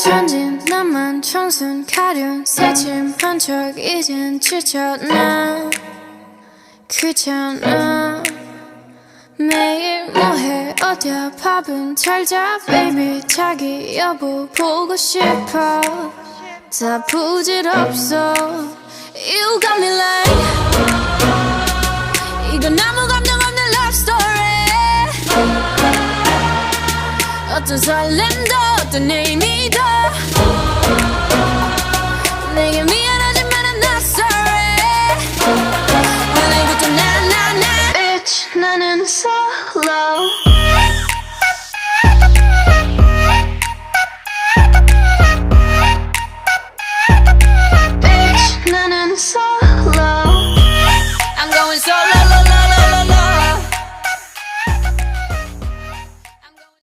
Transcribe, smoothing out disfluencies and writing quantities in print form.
천진 나만 청순 가련 새침한 척 이젠 지쳤나 귀찮아 매일 뭐해 어디야 밥은 잘자 baby 자기 여보 보고 싶어 다 부질없어 You got me like 이건 아무 감정 없는 love story 어떤 설렘도 어떤 의미도 내게 미안